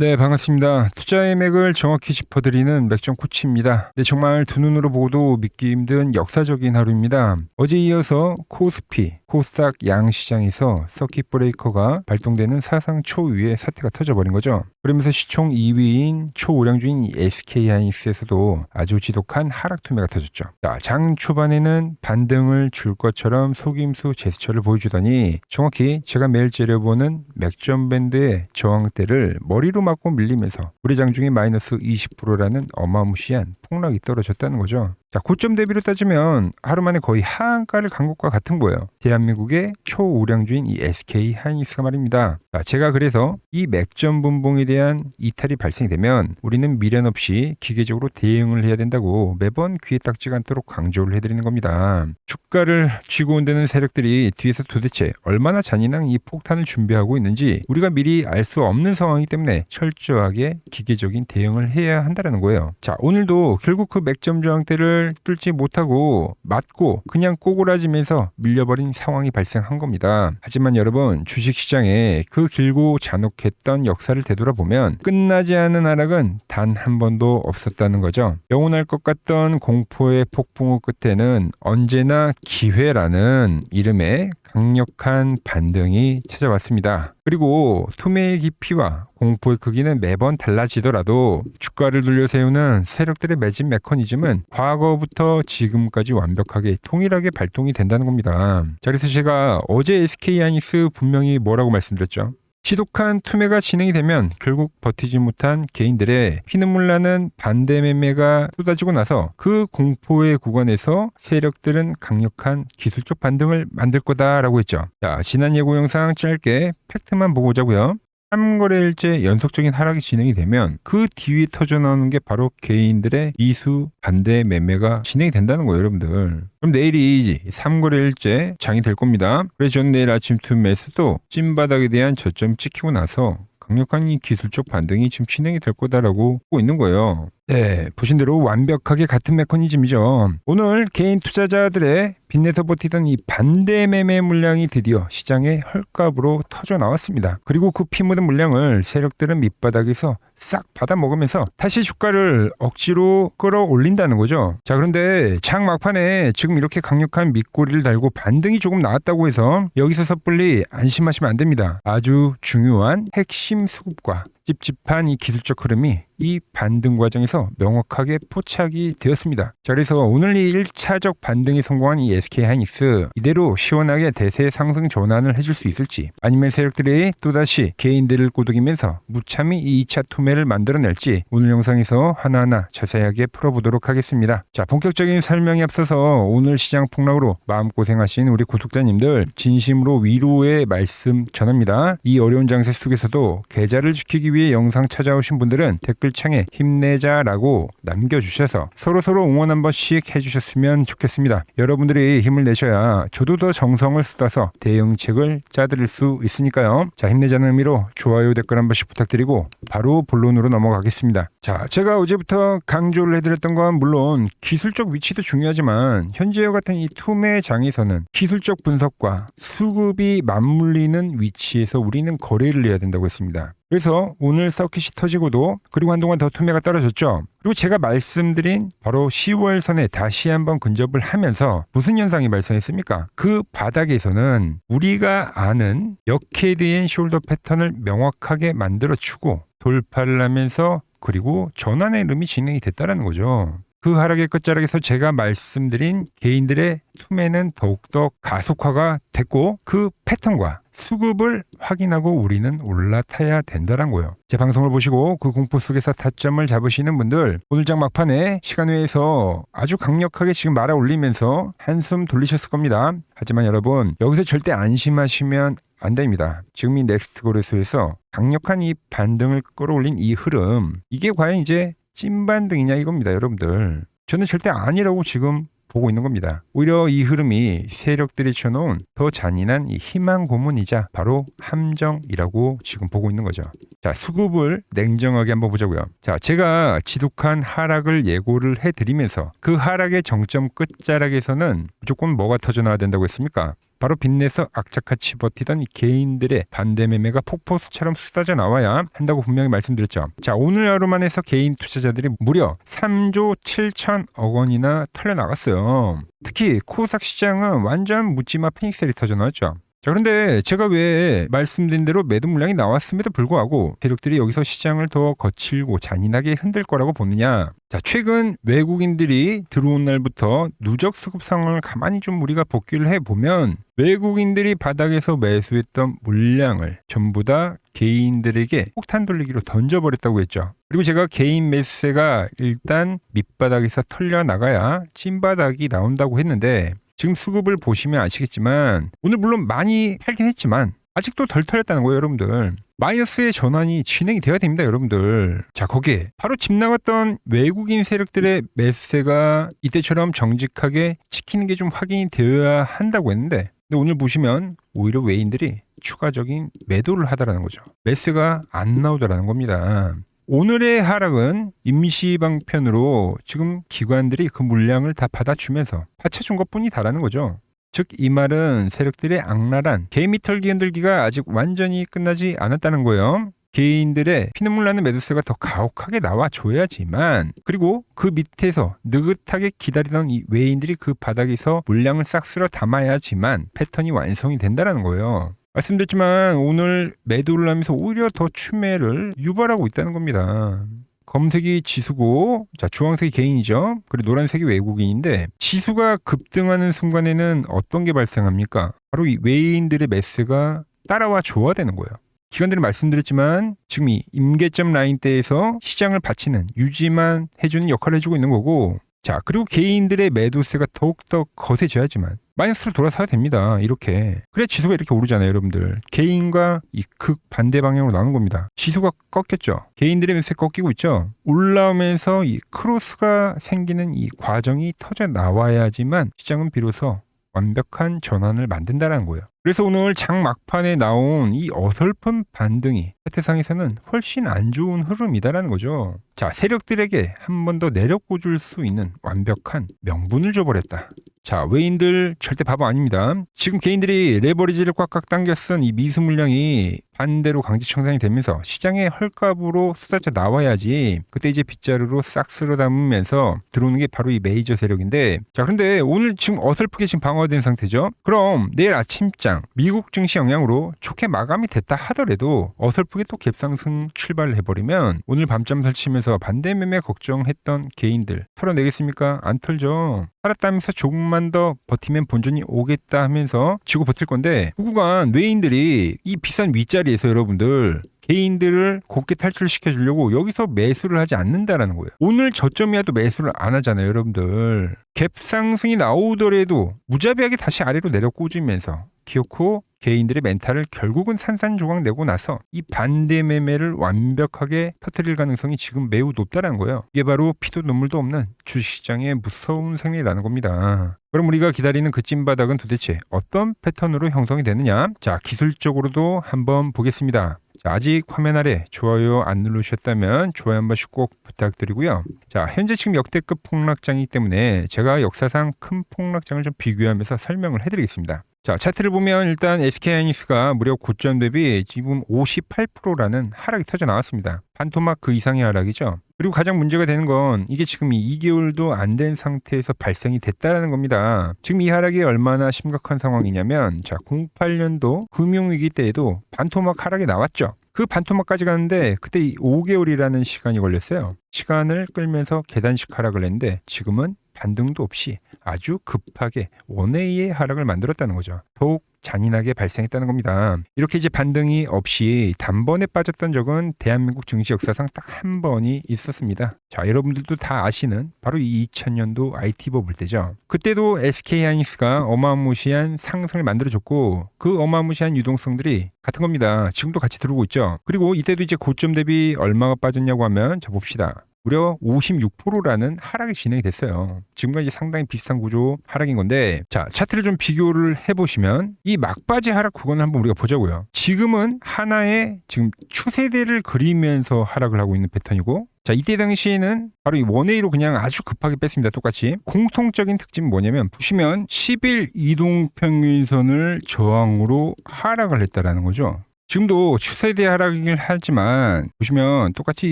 네, 반갑습니다. 투자의 맥을 정확히 짚어드리는 맥점 코치입니다. 네, 정말 두 눈으로 보고도 믿기 힘든 역사적인 하루입니다. 어제 이어서 코스피, 코스닥 양시장에서 서킷 브레이커가 발동되는 사상 초유의 사태가 터져버린 거죠. 그러면서 시총 2위인 초우량주인 SK하이닉스에서도 아주 지독한 하락 투매가 터졌죠. 자, 장 초반에는 반등을 줄 것처럼 속임수 제스처를 보여주더니 정확히 제가 매일 째려보는 맥점 밴드의 저항대를 머리로 맞고 밀리면서 우리 장중에 마이너스 20%라는 어마무시한 폭락이 떨어졌다는 거죠. 자, 고점 대비로 따지면 하루 만에 거의 하한가를 간 것과 같은 거예요. 대한민국의 초우량주인 이 SK하이닉스가 말입니다. 자, 제가 그래서 이 맥점 분봉에 대한 이탈이 발생되면 우리는 미련 없이 기계적으로 대응을 해야 된다고 매번 귀에 딱지가 않도록 강조를 해드리는 겁니다. 주가를 쥐고 온다는 세력들이 뒤에서 도대체 얼마나 잔인한 이 폭탄을 준비하고 있는지 우리가 미리 알 수 없는 상황이기 때문에 철저하게 기계적인 대응을 해야 한다는 거예요. 자, 오늘도 결국 그 맥점 저항대를 뚫지 못하고 맞고 그냥 꼬꾸라지면서 밀려버린 상황이 발생한 겁니다. 하지만 여러분, 주식시장에 그 길고 잔혹했던 역사를 되돌아보면 끝나지 않은 하락은 단 한 번도 없었다는 거죠. 영원할 것 같던 공포의 폭풍우 끝에는 언제나 기회라는 이름의 강력한 반등이 찾아왔습니다. 그리고 투매의 깊이와 공포의 크기는 매번 달라지더라도 주가를 돌려세우는 세력들의 매집 메커니즘은 과거부터 지금까지 완벽하게 통일하게 발동이 된다는 겁니다. 자, 그래서 제가 어제 SK하이닉스 분명히 뭐라고 말씀드렸죠? 지독한 투매가 진행이 되면 결국 버티지 못한 개인들의 피눈물 나는 반대 매매가 쏟아지고 나서 그 공포의 구간에서 세력들은 강력한 기술적 반등을 만들 거다라고 했죠. 자, 지난 예고 영상 짧게 팩트만 보고 오자고요. 3거래일째 연속적인 하락이 진행이 되면 그 뒤에 터져나오는 게 바로 개인들의 이수 반대 매매가 진행이 된다는 거예요, 여러분들. 그럼 내일이 3거래일째 장이 될 겁니다. 그래서 저는 내일 아침 투매에서도 찐바닥에 대한 저점 찍히고 나서 강력한 이 기술적 반등이 지금 진행이 될 거다라고 보고 있는 거예요. 네, 보신 대로 완벽하게 같은 메커니즘이죠. 오늘 개인 투자자들의 빚내서 버티던 이 반대 매매 물량이 드디어 시장에 헐값으로 터져 나왔습니다. 그리고 그 피 묻은 물량을 세력들은 밑바닥에서 싹 받아먹으면서 다시 주가를 억지로 끌어올린다는 거죠. 자, 그런데 장 막판에 지금 이렇게 강력한 밑꼬리를 달고 반등이 조금 나왔다고 해서 여기서 섣불리 안심하시면 안 됩니다. 아주 중요한 핵심 수급과 찝찝한 이 기술적 흐름이 이 반등 과정에서 명확하게 포착이 되었습니다. 자, 그래서 오늘 이 1차적 반등에 성공한 이 SK하이닉스 이대로 시원하게 대세 상승 전환을 해줄 수 있을지, 아니면 세력들이 또다시 개인들을 꼬드기면서 무참히 이 2차 투매를 만들어낼지 오늘 영상에서 하나하나 자세하게 풀어보도록 하겠습니다. 자, 본격적인 설명에 앞서서 오늘 시장 폭락으로 마음고생하신 우리 구독자님들 진심으로 위로의 말씀 전합니다. 이 어려운 장세 속에서도 계좌를 지키기 위해 영상 찾아오신 분들은 댓글창에 힘내자라고 남겨주셔서 서로서로 응원 한 번씩 해주셨으면 좋겠습니다. 여러분들이 힘을 내셔야 저도 더 정성을 쏟아서 대응책을 짜드릴 수 있으니까요. 자, 힘내자는 의미로 좋아요, 댓글 한 번씩 부탁드리고 바로 본론으로 넘어가겠습니다. 자, 제가 어제부터 강조를 해드렸던 건 물론 기술적 위치도 중요하지만 현재와 같은 이 투매 장에서는 기술적 분석과 수급이 맞물리는 위치에서 우리는 거래를 해야 된다고 했습니다. 그래서 오늘 서킷이 터지고도 그리고 한동안 더 투매가 떨어졌죠. 그리고 제가 말씀드린 바로 10월 선에 다시 한번 근접을 하면서 무슨 현상이 발생했습니까? 그 바닥에서는 우리가 아는 역헤드앤 숄더 패턴을 명확하게 만들어주고 돌파를 하면서 그리고 전환의 흐름이 진행이 됐다는 거죠. 그 하락의 끝자락에서 제가 말씀드린 개인들의 투매는 더욱더 가속화가 됐고 그 패턴과 수급을 확인하고 우리는 올라타야 된다는 거예요. 제 방송을 보시고 그 공포 속에서 타점을 잡으시는 분들 오늘 장 막판에 시간 외에서 아주 강력하게 지금 말아 올리면서 한숨 돌리셨을 겁니다. 하지만 여러분, 여기서 절대 안심하시면 안 됩니다. 지금 이 넥스트 거래소에서 강력한 이 반등을 끌어올린 이 흐름, 이게 과연 이제 찐반등이냐 이겁니다, 여러분들. 저는 절대 아니라고 지금 보고 있는 겁니다. 오히려 이 흐름이 세력들이 쳐놓은 더 잔인한 이 희망 고문이자 바로 함정이라고 지금 보고 있는 거죠. 자, 수급을 냉정하게 한번 보자고요. 자, 제가 지독한 하락을 예고를 해드리면서 그 하락의 정점 끝자락에서는 무조건 뭐가 터져 나와야 된다고 했습니까? 바로 빚내서 악착같이 버티던 이 개인들의 반대 매매가 폭포수처럼 쏟아져 나와야 한다고 분명히 말씀드렸죠. 자, 오늘 하루만 해서 개인 투자자들이 무려 3조 7천억 원이나 털려나갔어요. 특히 코스닥 시장은 완전 묻지마 패닉셀이 터져 나왔죠. 자, 그런데 제가 왜 말씀드린 대로 매도 물량이 나왔음에도 불구하고 세력들이 여기서 시장을 더 거칠고 잔인하게 흔들 거라고 보느냐. 자, 최근 외국인들이 들어온 날부터 누적 수급 상황을 가만히 좀 우리가 복귀를 해보면 외국인들이 바닥에서 매수했던 물량을 전부 다 개인들에게 폭탄 돌리기로 던져버렸다고 했죠. 그리고 제가 개인 매수세가 일단 밑바닥에서 털려 나가야 찐바닥이 나온다고 했는데 지금 수급을 보시면 아시겠지만 오늘 물론 많이 팔긴 했지만 아직도 덜 털렸다는 거예요, 여러분들. 마이너스의 전환이 진행이 돼야 됩니다, 여러분들. 자, 거기에 바로 집 나갔던 외국인 세력들의 매수세가 이때처럼 정직하게 지키는 게 좀 확인이 되어야 한다고 했는데 근데 오늘 보시면 오히려 외인들이 추가적인 매도를 하더라는 거죠. 매수가 안 나오더라는 겁니다. 오늘의 하락은 임시방편으로 지금 기관들이 그 물량을 다 받아주면서 받쳐준 것뿐이다라는 거죠. 즉 이 말은 세력들의 악랄한 개미털기 흔들기가 아직 완전히 끝나지 않았다는 거예요. 개인들의 피눈물 나는 매도세가 더 가혹하게 나와줘야지만 그리고 그 밑에서 느긋하게 기다리던 이 외인들이 그 바닥에서 물량을 싹 쓸어 담아야지만 패턴이 완성이 된다는 거예요. 말씀드렸지만 오늘 매도를 하면서 오히려 더 추매를 유발하고 있다는 겁니다. 검색이 지수고, 자, 주황색이 개인이죠. 그리고 노란색이 외국인인데 지수가 급등하는 순간에는 어떤 게 발생합니까? 바로 이 외인들의 매수가 따라와 줘야 되는 거예요. 기관들은 말씀드렸지만 지금 이 임계점 라인대에서 시장을 받치는 유지만 해주는 역할을 해주고 있는 거고 자, 그리고 개인들의 매도세가 더욱더 거세져야지만 마이너스로 돌아서야 됩니다. 이렇게. 그래 지수가 이렇게 오르잖아요, 여러분들. 개인과 이 극 반대 방향으로 나오는 겁니다. 지수가 꺾였죠. 개인들의 매수세 꺾이고 있죠. 올라오면서 이 크로스가 생기는 이 과정이 터져 나와야지만 시장은 비로소 완벽한 전환을 만든다는 거예요. 그래서 오늘 장 막판에 나온 이 어설픈 반등이 차트상에서는 훨씬 안 좋은 흐름이다라는 거죠. 자, 세력들에게 한 번 더 내려꽂을 수 있는 완벽한 명분을 줘버렸다. 자, 외인들 절대 바보 아닙니다. 지금 개인들이 레버리지를 꽉꽉 당겨 쓴 이 미수 물량이 반대로 강제 청산이 되면서 시장에 헐값으로 쏟아져 나와야지 그때 이제 빗자루로 싹 쓸어 담으면서 들어오는 게 바로 이 메이저 세력인데 자, 그런데 오늘 지금 어설프게 지금 방어된 상태죠. 그럼 내일 아침장 미국 증시 영향으로 좋게 마감이 됐다 하더라도 어설프게 또 갭상승 출발을 해버리면 오늘 밤잠 설치면서 반대 매매 걱정했던 개인들 털어내겠습니까? 안 털죠. 살았다면서 조금만 더 버티면 본전이 오겠다 하면서 지고 버틸 건데 그 구간 외인들이 이 비싼 윗자리에서 여러분들 개인들을 곱게 탈출시켜 주려고 여기서 매수를 하지 않는다라는 거예요. 오늘 저점이라도 매수를 안 하잖아요, 여러분들. 갭 상승이 나오더라도 무자비하게 다시 아래로 내려 꽂으면서 기어코 개인들의 멘탈을 결국은 산산조각 내고 나서 이 반대 매매를 완벽하게 터뜨릴 가능성이 지금 매우 높다는 거예요. 이게 바로 피도 눈물도 없는 주식시장의 무서운 생리라는 겁니다. 그럼 우리가 기다리는 그 찐바닥은 도대체 어떤 패턴으로 형성이 되느냐? 자, 기술적으로도 한번 보겠습니다. 자, 아직 화면 아래 좋아요 안 누르셨다면 좋아요 한 번씩 꼭 부탁드리고요. 자, 현재 지금 역대급 폭락장이기 때문에 제가 역사상 큰 폭락장을 좀 비교하면서 설명을 해드리겠습니다. 자, 차트를 보면 일단 SK하이닉스가 무려 고점 대비 지금 58%라는 하락이 터져 나왔습니다. 반토막 그 이상의 하락이죠. 그리고 가장 문제가 되는 건 이게 지금 2개월도 안 된 상태에서 발생이 됐다는 겁니다. 지금 이 하락이 얼마나 심각한 상황이냐면 자, 08년도 금융위기 때에도 반토막 하락이 나왔죠. 그 반토막까지 가는데 그때 5개월이라는 시간이 걸렸어요. 시간을 끌면서 계단식 하락을 했는데 지금은 반등도 없이 아주 급하게 원웨이의 하락을 만들었다는 거죠. 더욱 잔인하게 발생했다는 겁니다. 이렇게 이제 반등이 없이 단번에 빠졌던 적은 대한민국 증시 역사상 딱 한 번이 있었습니다. 자, 여러분들도 다 아시는 바로 이 2000년도 IT 버블 때죠. 그때도 SK하이닉스가 어마무시한 상승을 만들어줬고 그 어마무시한 유동성들이 같은 겁니다. 지금도 같이 들어오고 있죠. 그리고 이때도 이제 고점 대비 얼마가 빠졌냐고 하면 자, 봅시다. 무려 56%라는 하락이 진행이 됐어요. 지금과 이제 상당히 비슷한 구조 하락인 건데 자, 차트를 좀 비교를 해보시면 이 막바지 하락 구간을 한번 우리가 보자고요. 지금은 하나의 지금 추세대를 그리면서 하락을 하고 있는 패턴이고 자, 이때 당시에는 바로 이 원웨이로 그냥 아주 급하게 뺐습니다. 똑같이. 공통적인 특징은 뭐냐면 보시면 10일 이동평균선을 저항으로 하락을 했다라는 거죠. 지금도 추세대 하락이긴 하지만 보시면 똑같이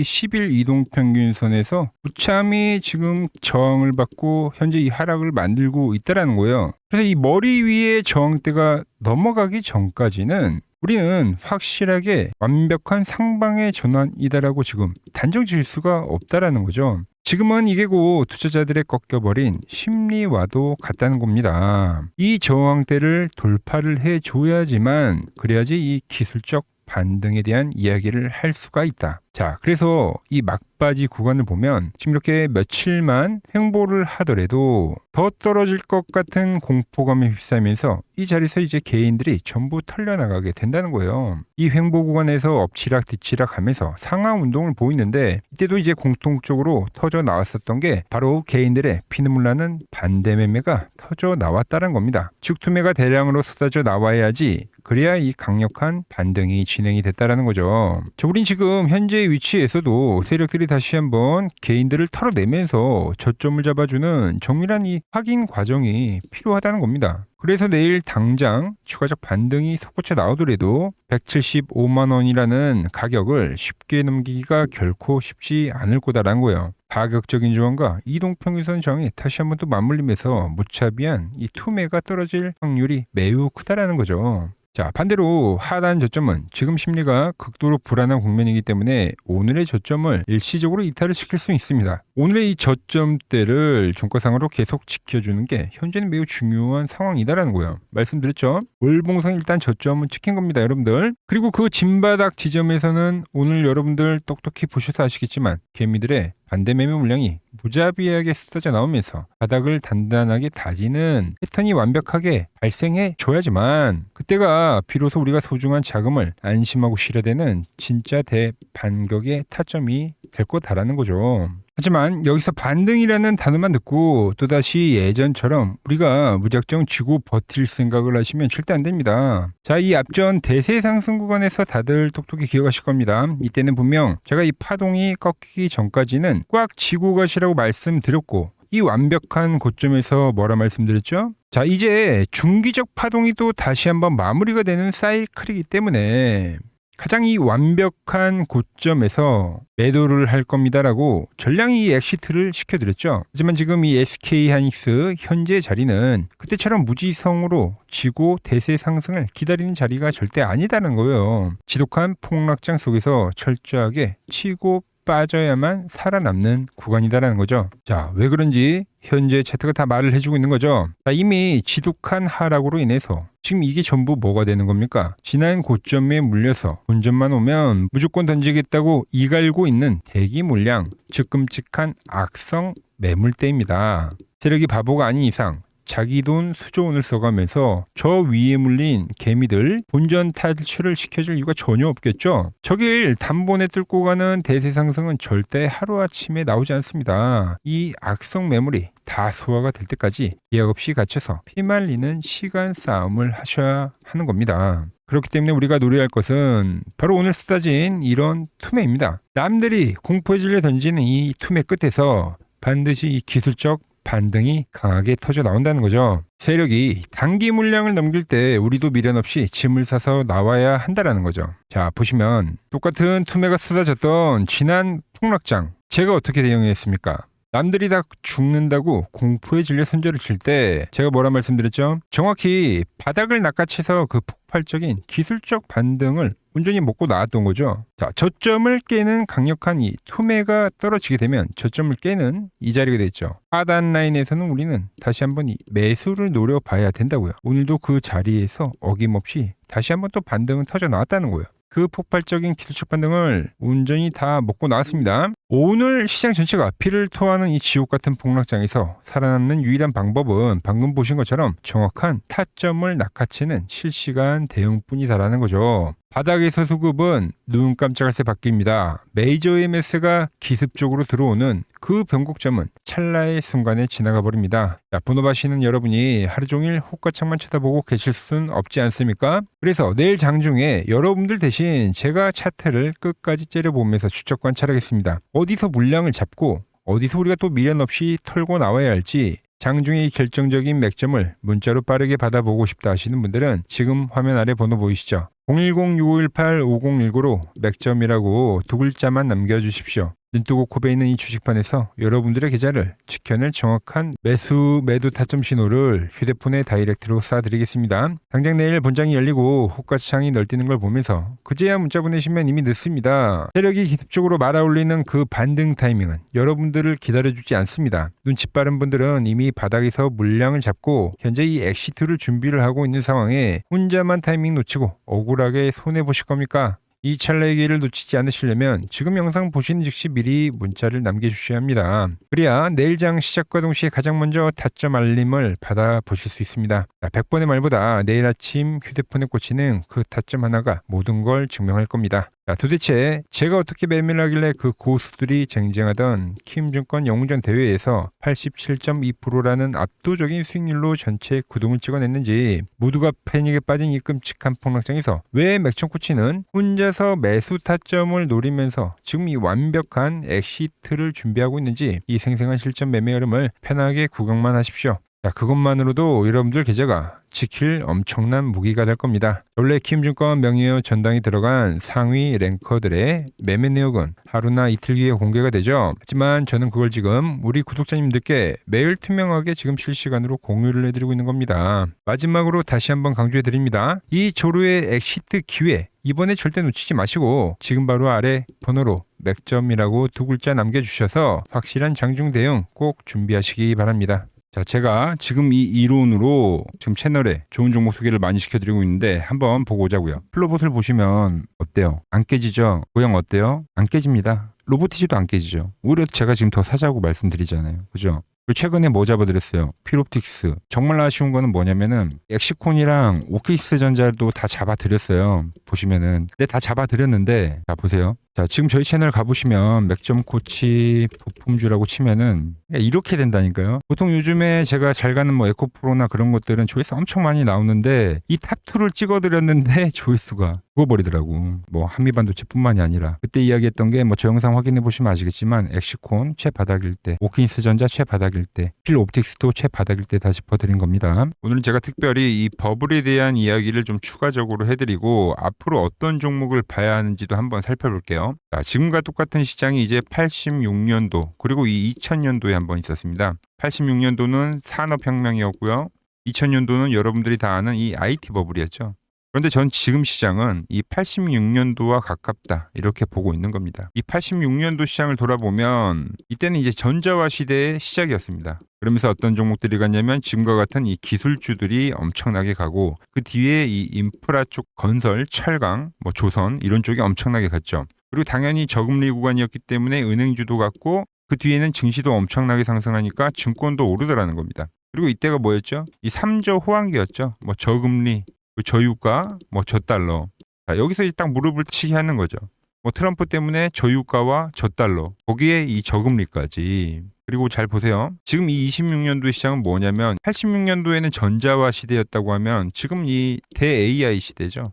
10일 이동평균선에서 무참히 지금 저항을 받고 현재 이 하락을 만들고 있다라는 거예요. 그래서 이 머리 위에 저항대가 넘어가기 전까지는 우리는 확실하게 완벽한 상방의 전환이다라고 지금 단정 지을 수가 없다라는 거죠. 지금은 이게 곧 투자자들의 꺾여버린 심리와도 같다는 겁니다. 이 저항대를 돌파를 해줘야지만 그래야지 이 기술적 반등에 대한 이야기를 할 수가 있다. 자, 그래서 이 막바지 구간을 보면 지금 이렇게 며칠만 횡보를 하더라도 더 떨어질 것 같은 공포감에 휩싸이면서 이 자리에서 이제 개인들이 전부 털려나가게 된다는 거예요. 이 횡보 구간에서 엎치락 뒤치락 하면서 상하 운동을 보이는데 이때도 이제 공통적으로 터져 나왔었던 게 바로 개인들의 피눈물 나는 반대 매매가 터져 나왔다는 겁니다. 죽투매가 대량으로 쏟아져 나와야지 그래야 이 강력한 반등이 진행이 됐다라는 거죠. 자, 우린 지금 현재 위치에서도 세력들이 다시 한번 개인들을 털어내면서 저점을 잡아주는 정밀한 이 확인 과정이 필요하다는 겁니다. 그래서 내일 당장 추가적 반등이 솟구쳐 나오더라도 175만 원이라는 가격을 쉽게 넘기기가 결코 쉽지 않을 거다라는 거예요. 파격적인 조언과 이동평균선 저항이 다시 한번 또 맞물리면서 무차비한 이 투매가 떨어질 확률이 매우 크다라는 거죠. 자, 반대로 하단 저점은 지금 심리가 극도로 불안한 국면이기 때문에 오늘의 저점을 일시적으로 이탈을 시킬 수 있습니다. 오늘의 이 저점대를 종가상으로 계속 지켜주는 게 현재는 매우 중요한 상황이다라는 거예요. 말씀드렸죠? 월봉상 일단 저점은 지킨 겁니다, 여러분들. 그리고 그 진바닥 지점에서는 오늘 여러분들 똑똑히 보셔서 아시겠지만 개미들의 반대 매매 물량이 무자비하게 쏟아져 나오면서 바닥을 단단하게 다지는 패턴이 완벽하게 발생해 줘야지만 그때가 비로소 우리가 소중한 자금을 안심하고 실어야 되는 진짜 대반격의 타점이 될 거다라는 거죠. 하지만 여기서 반등이라는 단어만 듣고 또다시 예전처럼 우리가 무작정 쥐고 버틸 생각을 하시면 절대 안 됩니다. 자, 이 앞전 대세 상승 구간에서 다들 똑똑히 기억하실 겁니다. 이때는 분명 제가 이 파동이 꺾이기 전까지는 꽉 쥐고 가시라고 말씀드렸고 이 완벽한 고점에서 뭐라 말씀드렸죠? 자, 이제 중기적 파동이 또 다시 한번 마무리가 되는 사이클이기 때문에 가장 이 완벽한 고점에서 매도를 할 겁니다라고 전량이 이 엑시트를 시켜드렸죠. 하지만 지금 이 SK하이닉스 현재 자리는 그때처럼 무지성으로 지고 대세 상승을 기다리는 자리가 절대 아니다는 거예요. 지독한 폭락장 속에서 철저하게 치고 빠져야만 살아남는 구간이다라는 거죠. 자, 왜 그런지 현재 차트가 다 말을 해주고 있는 거죠. 자, 이미 지독한 하락으로 인해서 지금 이게 전부 뭐가 되는 겁니까? 지난 고점에 물려서 본전만 오면 무조건 던지겠다고 이갈고 있는 대기 물량, 즉 끔찍한 악성 매물대입니다. 세력이 바보가 아닌 이상 자기 돈 수조원을 써가면서 저 위에 물린 개미들 본전 탈출을 시켜줄 이유가 전혀 없겠죠. 저길 단번에 뚫고 가는 대세 상승은 절대 하루아침에 나오지 않습니다. 이 악성 매물이 다 소화가 될 때까지 예약 없이 갇혀서 피말리는 시간 싸움을 하셔야 하는 겁니다. 그렇기 때문에 우리가 노려할 것은 바로 오늘 쏟아진 이런 투매입니다. 남들이 공포에 질려 던지는 이 투매 끝에서 반드시 이 기술적 반등이 강하게 터져 나온다는 거죠. 세력이 단기 물량을 넘길 때 우리도 미련 없이 짐을 싸서 나와야 한다라는 거죠. 자, 보시면 똑같은 투매가 쏟아졌던 지난 폭락장 제가 어떻게 대응했습니까? 남들이 다 죽는다고 공포에 질려 손절을 칠 때 제가 뭐라 말씀드렸죠? 정확히 바닥을 낚아채서 그 폭발적인 기술적 반등을 온전히 먹고 나왔던 거죠. 자, 저점을 깨는 강력한 이 투매가 떨어지게 되면 저점을 깨는 이 자리가 됐죠. 하단 라인에서는 우리는 다시 한번 이 매수를 노려봐야 된다고요. 오늘도 그 자리에서 어김없이 다시 한번 또 반등은 터져 나왔다는 거예요. 그 폭발적인 기술적 반등을 온전히 다 먹고 나왔습니다. 오늘 시장 전체가 피를 토하는 이 지옥 같은 폭락장에서 살아남는 유일한 방법은 방금 보신 것처럼 정확한 타점을 낚아채는 실시간 대응뿐이다라는 거죠. 바닥에서 수급은 눈 깜짝할 새 바뀝니다. 메이저 EMS가 기습적으로 들어오는 그 변곡점은 찰나의 순간에 지나가 버립니다. 자, 본업하시는 여러분이 하루 종일 호가창만 쳐다보고 계실 수는 없지 않습니까? 그래서 내일 장중에 여러분들 대신 제가 차트를 끝까지 째려보면서 추적 관찰하겠습니다. 어디서 물량을 잡고 어디서 우리가 또 미련 없이 털고 나와야 할지, 장중의 결정적인 맥점을 문자로 빠르게 받아보고 싶다 하시는 분들은 지금 화면 아래 번호 보이시죠? 010-6518-5019로 맥점이라고 두 글자만 남겨주십시오. 눈뜨고 코베 있는 이 주식판에서 여러분들의 계좌를 지켜낼 정확한 매도 타점 신호를 휴대폰에 다이렉트로 쏴드리겠습니다. 당장 내일 본장이 열리고 호가창이 널뛰는 걸 보면서 그제야 문자 보내시면 이미 늦습니다. 세력이 기습적으로 말아올리는 그 반등 타이밍은 여러분들을 기다려주지 않습니다. 눈치 빠른 분들은 이미 바닥에서 물량을 잡고 현재 이 엑시트를 준비를 하고 있는 상황에 혼자만 타이밍 놓치고 억울하게 손해보실 겁니까? 이 찰나의 기회를 놓치지 않으시려면 지금 영상 보시는 즉시 미리 문자를 남겨주셔야 합니다. 그래야 내일장 시작과 동시에 가장 먼저 타점 알림을 받아보실 수 있습니다. 100번의 말보다 내일 아침 휴대폰에 꽂히는 그 타점 하나가 모든 걸 증명할 겁니다. 도대체 제가 어떻게 매매를 하길래 그 고수들이 쟁쟁하던 킴증권 영웅전 대회에서 87.2%라는 압도적인 수익률로 전체 구동을 찍어냈는지, 모두가 패닉에 빠진 이 끔찍한 폭락장에서 왜 맥천코치는 혼자서 매수 타점을 노리면서 지금 이 완벽한 엑시트를 준비하고 있는지, 이 생생한 실전 매매 흐름을 편하게 구경만 하십시오. 그것만으로도 여러분들 계좌가 지킬 엄청난 무기가 될 겁니다. 원래 킴증권 명예회원 전당이 들어간 상위 랭커들의 매매 내역은 하루나 이틀 뒤에 공개가 되죠. 하지만 저는 그걸 지금 우리 구독자님들께 매일 투명하게 지금 실시간으로 공유를 해드리고 있는 겁니다. 마지막으로 다시 한번 강조해드립니다. 이 조류의 엑시트 기회, 이번에 절대 놓치지 마시고 지금 바로 아래 번호로 맥점이라고 두 글자 남겨주셔서 확실한 장중 대응 꼭 준비하시기 바랍니다. 자, 제가 지금 이 이론으로 지금 채널에 좋은 종목 소개를 많이 시켜드리고 있는데 한번 보고 오자고요. 플로봇을 보시면 어때요? 안 깨지죠? 모양 어때요? 안 깨집니다. 로보티지도 안 깨지죠. 오히려 제가 지금 더 사자고 말씀드리잖아요. 그죠? 그리고 최근에 뭐 잡아드렸어요? 피롭틱스. 정말 아쉬운 거는 뭐냐면은 엑시콘이랑 오키스 전자도 다 잡아드렸어요. 보시면은. 근데 다 잡아드렸는데, 자 보세요. 자, 지금 저희 채널 가보시면 맥점 코치 부품주라고 치면은 이렇게 된다니까요. 보통 요즘에 제가 잘 가는 뭐 에코프로나 그런 것들은 조회수 엄청 많이 나오는데 이 탑2를 찍어드렸는데 조회수가 죽어버리더라고. 뭐 한미반도체뿐만이 아니라 그때 이야기했던 게 뭐 저 영상 확인해 보시면 아시겠지만 엑시콘 최바닥일 때, 오킨스 전자 최바닥일 때, 필옵틱스도 최바닥일 때 다 짚어드린 겁니다. 오늘은 제가 특별히 이 버블에 대한 이야기를 좀 추가적으로 해드리고 앞으로 어떤 종목을 봐야 하는지도 한번 살펴볼게요. 자, 지금과 똑같은 시장이 이제 86년도 그리고 이 2000년도에 한번 있었습니다. 86년도는 산업혁명이었고요. 2000년도는 여러분들이 다 아는 이 IT 버블이었죠. 그런데 전 지금 시장은 이 86년도와 가깝다 이렇게 보고 있는 겁니다. 이 86년도 시장을 돌아보면 이때는 이제 전자화 시대의 시작이었습니다. 그러면서 어떤 종목들이 갔냐면 지금과 같은 이 기술주들이 엄청나게 가고 그 뒤에 이 인프라 쪽 건설, 철강, 뭐 조선 이런 쪽이 엄청나게 갔죠. 그리고 당연히 저금리 구간이었기 때문에 은행주도 갔고 그 뒤에는 증시도 엄청나게 상승하니까 증권도 오르더라는 겁니다. 그리고 이때가 뭐였죠? 이 3조 호황기였죠. 뭐 저금리, 저유가, 뭐 저달러. 자, 여기서 이제 딱 무릎을 치게 하는 거죠. 뭐 트럼프 때문에 저유가와 저달러, 거기에 이 저금리까지. 그리고 잘 보세요. 지금 이 26년도 시장은 뭐냐면 86년도에는 전자화 시대였다고 하면 지금 이 대 AI 시대죠.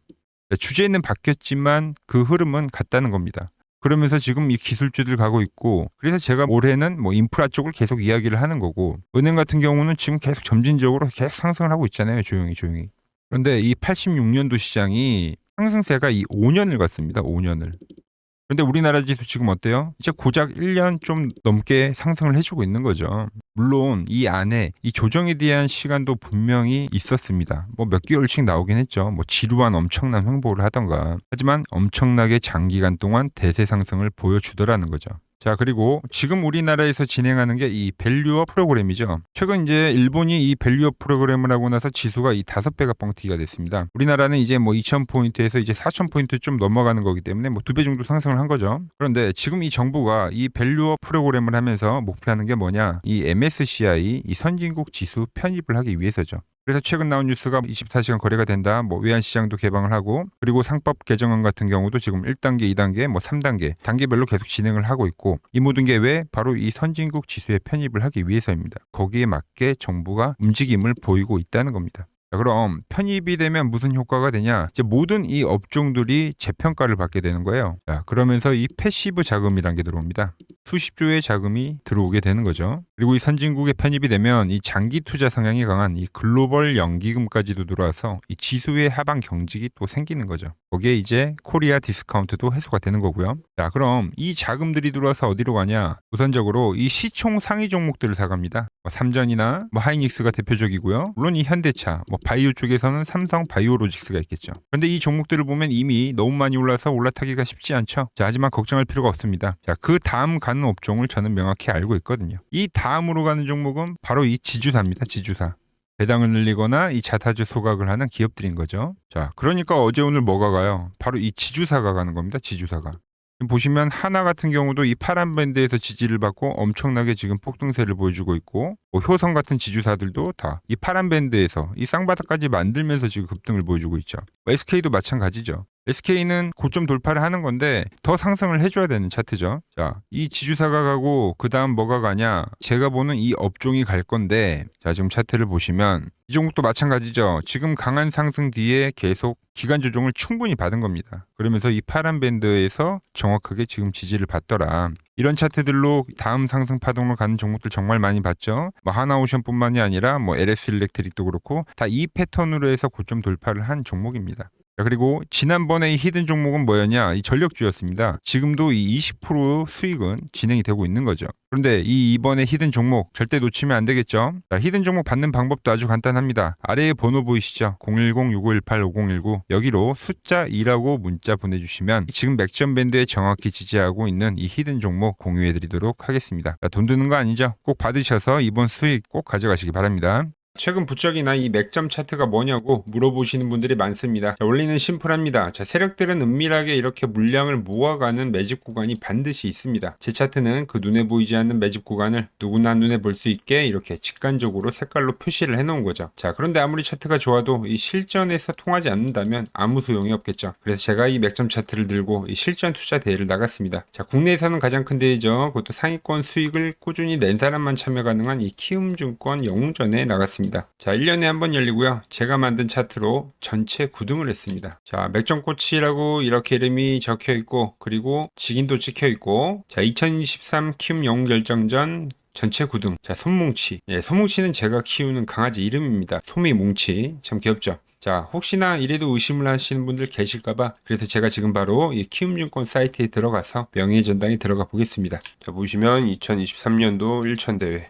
주제는 바뀌었지만 그 흐름은 같다는 겁니다. 그러면서 지금 이 기술주들 가고 있고, 그래서 제가 올해는 뭐 인프라 쪽을 계속 이야기를 하는 거고, 은행 같은 경우는 지금 계속 점진적으로 계속 상승을 하고 있잖아요. 조용히. 그런데 이 86년도 시장이 상승세가 이 5년을 갔습니다. 5년을. 그런데 우리나라 지수 지금 어때요? 이제 고작 1년 좀 넘게 상승을 해주고 있는 거죠. 물론 이 안에 이 조정에 대한 시간도 분명히 있었습니다. 뭐 몇 개월씩 나오긴 했죠. 뭐 지루한 엄청난 횡보를 하던가. 하지만 엄청나게 장기간 동안 대세 상승을 보여주더라는 거죠. 자, 그리고 지금 우리나라에서 진행하는 게 이 밸류업 프로그램이죠. 최근 이제 일본이 이 밸류업 프로그램을 하고 나서 지수가 이 5배가 뻥튀기가 됐습니다. 우리나라는 이제 뭐 2000포인트에서 이제 4000포인트 좀 넘어가는 거기 때문에 뭐 2배 정도 상승을 한 거죠. 그런데 지금 이 정부가 이 밸류업 프로그램을 하면서 목표하는 게 뭐냐? 이 MSCI 이 선진국 지수 편입을 하기 위해서죠. 그래서 최근 나온 뉴스가 24시간 거래가 된다. 뭐 외환시장도 개방을 하고 그리고 상법 개정안 같은 경우도 지금 1단계, 2단계, 뭐 3단계 단계별로 계속 진행을 하고 있고 이 모든 게 왜? 바로 이 선진국 지수에 편입을 하기 위해서입니다. 거기에 맞게 정부가 움직임을 보이고 있다는 겁니다. 자, 그럼 편입이 되면 무슨 효과가 되냐? 이제 모든 이 업종들이 재평가를 받게 되는 거예요. 자, 그러면서 이 패시브 자금이라는 게 들어옵니다. 수십 조의 자금이 들어오게 되는 거죠. 그리고 이 선진국에 편입이 되면 이 장기 투자 성향이 강한 이 글로벌 연기금까지도 들어와서 이 지수의 하방 경직이 또 생기는 거죠. 거기에 이제 코리아 디스카운트도 해소가 되는 거고요. 자, 그럼 이 자금들이 들어와서 어디로 가냐? 우선적으로 이 시총 상위 종목들을 사갑니다. 삼전이나 하이닉스가 대표적이고요. 물론 이 현대차, 바이오 쪽에서는 삼성 바이오로직스가 있겠죠. 그런데 이 종목들을 보면 이미 너무 많이 올라서 올라타기가 쉽지 않죠. 자, 하지만 걱정할 필요가 없습니다. 자, 그 다음 가는 업종을 저는 명확히 알고 있거든요. 이 다음으로 가는 종목은 바로 이 지주사입니다. 지주사. 배당을 늘리거나 이 자사주 소각을 하는 기업들인 거죠. 자, 그러니까 어제 오늘 뭐가 가요? 바로 이 지주사가 가는 겁니다. 지주사가. 지금 보시면 하나 같은 경우도 이 파란 밴드에서 지지를 받고 엄청나게 지금 폭등세를 보여주고 있고 효성 같은 지주사들도 다 이 파란 밴드에서 이 쌍바닥까지 만들면서 지금 급등을 보여주고 있죠. SK도 마찬가지죠. SK는 고점 돌파를 하는 건데 더 상승을 해줘야 되는 차트죠. 자, 이 지주사가 가고 그 다음 뭐가 가냐? 제가 보는 이 업종이 갈 건데 자, 지금 차트를 보시면 이 종목도 마찬가지죠. 지금 강한 상승 뒤에 계속 기간 조정을 충분히 받은 겁니다. 그러면서 이 파란 밴드에서 정확하게 지금 지지를 받더라. 이런 차트들로 다음 상승 파동으로 가는 종목들 정말 많이 봤죠. 하나오션뿐만이 아니라 LS 일렉트릭도 그렇고 다 이 패턴으로 해서 고점 돌파를 한 종목입니다. 자, 그리고 지난번에 이 히든 종목은 뭐였냐? 이 전력주였습니다. 지금도 이 20% 수익은 진행이 되고 있는 거죠. 그런데 이번에 히든 종목 절대 놓치면 안 되겠죠? 자, 히든 종목 받는 방법도 아주 간단합니다. 아래에 번호 보이시죠? 010-6518-5019 여기로 숫자 2라고 문자 보내주시면 지금 맥점 밴드에 정확히 지지하고 있는 이 히든 종목 공유해드리도록 하겠습니다. 자, 돈 드는 거 아니죠? 꼭 받으셔서 이번 수익 꼭 가져가시기 바랍니다. 최근 부쩍이나 이 맥점 차트가 뭐냐고 물어보시는 분들이 많습니다. 자, 원리는 심플합니다. 자, 세력들은 은밀하게 이렇게 물량을 모아가는 매집 구간이 반드시 있습니다. 제 차트는 그 눈에 보이지 않는 매집 구간을 누구나 눈에 볼 수 있게 이렇게 직관적으로 색깔로 표시를 해놓은 거죠. 자, 그런데 아무리 차트가 좋아도 이 실전에서 통하지 않는다면 아무 소용이 없겠죠. 그래서 제가 이 맥점 차트를 들고 이 실전 투자 대회를 나갔습니다. 자, 국내에서는 가장 큰 대회죠. 그것도 상위권 수익을 꾸준히 낸 사람만 참여 가능한 이 키움증권 영웅전에 나갔습니다. 자, 1년에 한 번 열리고요. 제가 만든 차트로 전체 9등을 했습니다. 자, 맥점코치라고 이렇게 이름이 적혀 있고 그리고 직인도 찍혀 있고 자, 2023 키움 영웅 결정전 전체 9등. 자, 솜뭉치. 예, 솜뭉치는 제가 키우는 강아지 이름입니다. 솜이뭉치. 참 귀엽죠? 자, 혹시나 이래도 의심을 하시는 분들 계실까봐 그래서 제가 지금 바로 이 키움증권 사이트에 들어가서 명예의 전당에 들어가 보겠습니다. 자, 보시면 2023년도 1천대회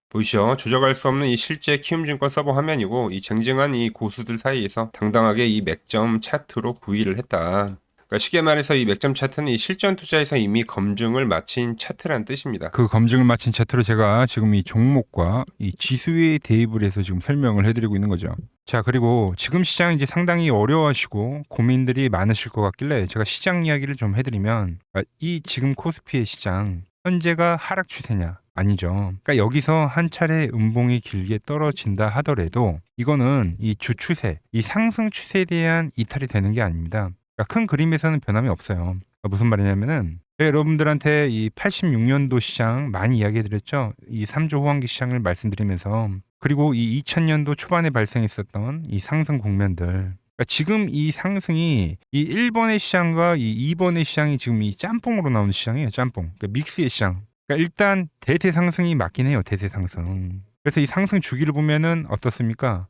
보이시죠? 조작할 수 없는 이 실제 키움증권 서버 화면이고 이 쟁쟁한 이 고수들 사이에서 당당하게 이 맥점 차트로 구의를 했다. 그러니까 쉽게 말해서 이 맥점 차트는 이 실전 투자에서 이미 검증을 마친 차트란 뜻입니다. 그 검증을 마친 차트로 제가 지금 이 종목과 이 지수에 대입을 해서 지금 설명을 해드리고 있는 거죠. 자, 그리고 지금 시장 이제 상당히 어려워하시고 고민들이 많으실 것 같길래 제가 시장 이야기를 좀 해드리면 이 지금 코스피의 시장 현재가 하락 추세냐? 아니죠. 그러니까 여기서 한 차례 음봉이 길게 떨어진다 하더라도 이거는 이 주추세, 이 상승 추세에 대한 이탈이 되는 게 아닙니다. 그러니까 큰 그림에서는 변함이 없어요. 그러니까 무슨 말이냐면은 여러분들한테 이 86년도 시장 많이 이야기해드렸죠. 이 3조 호황기 시장을 말씀드리면서 그리고 이 2000년도 초반에 발생했었던 이 상승 국면들. 그러니까 지금 이 상승이 이 1번의 시장과 이 2번의 시장이 지금 이 짬뽕으로 나오는 시장이에요. 짬뽕. 그러니까 믹스의 시장. 그러니까 일단 대세 상승이 맞긴 해요. 대세 상승. 그래서 이 상승 주기를 보면은 어떻습니까?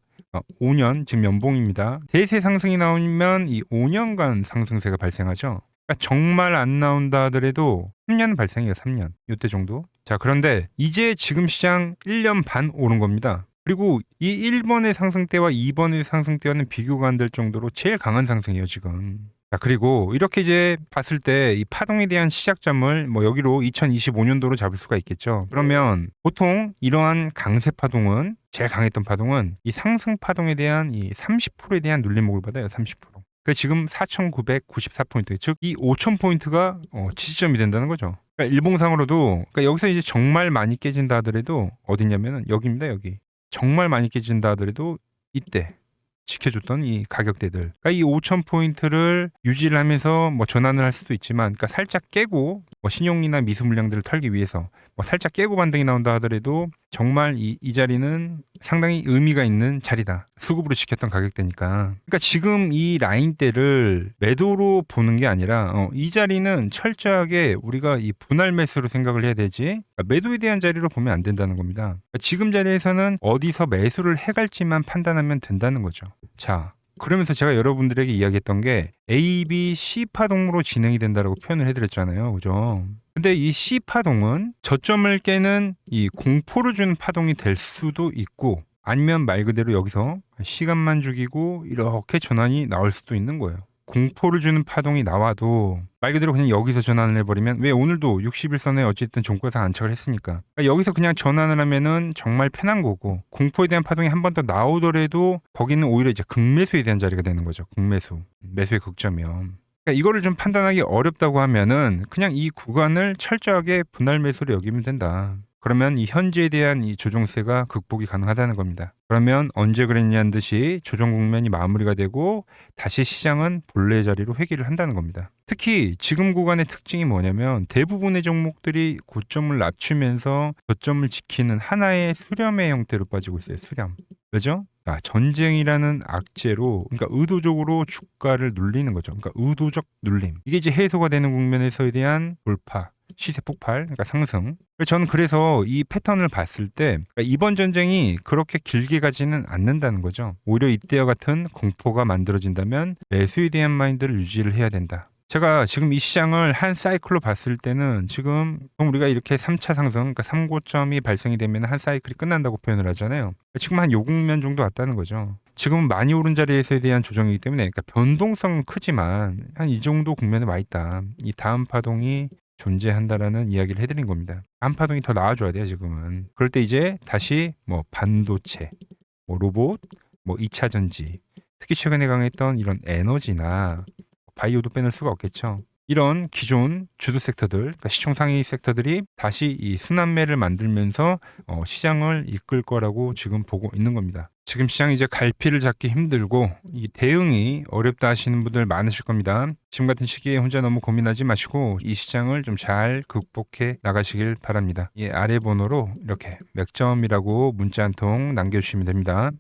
5년 지금 연봉입니다. 대세 상승이 나오면 이 5년간 상승세가 발생하죠. 그러니까 정말 안 나온다 하더라도 3년 발생해요. 3년. 이때 정도. 자, 그런데 이제 지금 시장 1년 반 오른 겁니다. 그리고 이 1번의 상승 때와 2번의 상승 때와는 비교가 안 될 정도로 제일 강한 상승이에요, 지금. 자, 그리고 이렇게 이제 봤을 때 이 파동에 대한 시작점을 여기로 2025년도로 잡을 수가 있겠죠. 그러면 보통 이러한 강세 파동은 제일 강했던 파동은 이 상승 파동에 대한 이 30%에 대한 눌림목을 받아요. 30%. 그 지금 4,994포인트, 즉 이 5,000포인트가 지지점이 된다는 거죠. 그러니까 일봉상으로도 그러니까 여기서 이제 정말 많이 깨진다 하더라도 어디냐면은 여기입니다. 여기. 정말 많이 깨진다 하더라도 이때 지켜줬던 이 가격대들. 그러니까 이 5,000포인트를 유지를 하면서 뭐 전환을 할 수도 있지만, 그러니까 살짝 깨고 뭐 신용이나 미수 물량들을 털기 위해서 뭐 살짝 깨고 반등이 나온다 하더라도 정말 이 자리는 상당히 의미가 있는 자리다. 수급으로 지켰던 가격대니까. 그러니까 지금 이 라인대를 매도로 보는 게 아니라 이 자리는 철저하게 우리가 이 분할 매수로 생각을 해야 되지, 그러니까 매도에 대한 자리로 보면 안 된다는 겁니다. 그러니까 지금 자리에서는 어디서 매수를 해갈지만 판단하면 된다는 거죠. 자, 그러면서 제가 여러분들에게 이야기했던 게 A, B, C 파동으로 진행이 된다라고 표현을 해드렸잖아요. 그죠? 근데 이 C 파동은 저점을 깨는 이 공포를 주는 파동이 될 수도 있고, 아니면 말 그대로 여기서 시간만 죽이고 이렇게 전환이 나올 수도 있는 거예요. 공포를 주는 파동이 나와도 말 그대로 그냥 여기서 전환을 해버리면, 왜 오늘도 60일선에 어쨌든 종가상 안착을 했으니까, 그러니까 여기서 그냥 전환을 하면은 정말 편한 거고, 공포에 대한 파동이 한 번 더 나오더라도 거기는 오히려 이제 극매수에 대한 자리가 되는 거죠. 극매수, 매수의 극점이요. 그러니까 이거를 좀 판단하기 어렵다고 하면은 그냥 이 구간을 철저하게 분할 매수로 여기면 된다. 그러면 이 현재에 대한 이 조정세가 극복이 가능하다는 겁니다. 그러면 언제 그랬냐는 듯이 조정 국면이 마무리가 되고 다시 시장은 본래 자리로 회귀를 한다는 겁니다. 특히 지금 구간의 특징이 뭐냐면 대부분의 종목들이 고점을 낮추면서 저점을 지키는 하나의 수렴의 형태로 빠지고 있어요. 수렴. 왜죠? 전쟁이라는 악재로, 그러니까 의도적으로 주가를 눌리는 거죠. 그러니까 의도적 눌림. 이게 이제 해소가 되는 국면에서에 대한 돌파, 시세 폭발, 그러니까 상승. 저는 그래서 이 패턴을 봤을 때 그러니까 이번 전쟁이 그렇게 길게 가지는 않는다는 거죠. 오히려 이때와 같은 공포가 만들어진다면 매수에 대한 마인드를 유지를 해야 된다. 제가 지금 이 시장을 한 사이클로 봤을 때는 지금 우리가 이렇게 3차 상승, 그러니까 3고점이 발생이 되면 한 사이클이 끝난다고 표현을 하잖아요. 지금 한 요 국면 정도 왔다는 거죠. 지금은 많이 오른 자리에서에 대한 조정이기 때문에, 그러니까 변동성은 크지만 한 이 정도 국면에 와 있다. 이 다음 파동이 존재한다라는 이야기를 해드린 겁니다. 다음 파동이 더 나와줘야 돼요, 지금은. 그럴 때 이제 다시 뭐 반도체, 뭐 로봇, 뭐 2차 전지, 특히 최근에 강했던 이런 에너지나 바이오도 빼놓을 수가 없겠죠. 이런 기존 주도 섹터들, 그러니까 시총 상위 섹터들이 다시 이 순환매를 만들면서 시장을 이끌 거라고 지금 보고 있는 겁니다. 지금 시장이 이제 갈피를 잡기 힘들고 이 대응이 어렵다 하시는 분들 많으실 겁니다. 지금 같은 시기에 혼자 너무 고민하지 마시고 이 시장을 좀 잘 극복해 나가시길 바랍니다. 이 아래 번호로 이렇게 맥점이라고 문자 한 통 남겨주시면 됩니다.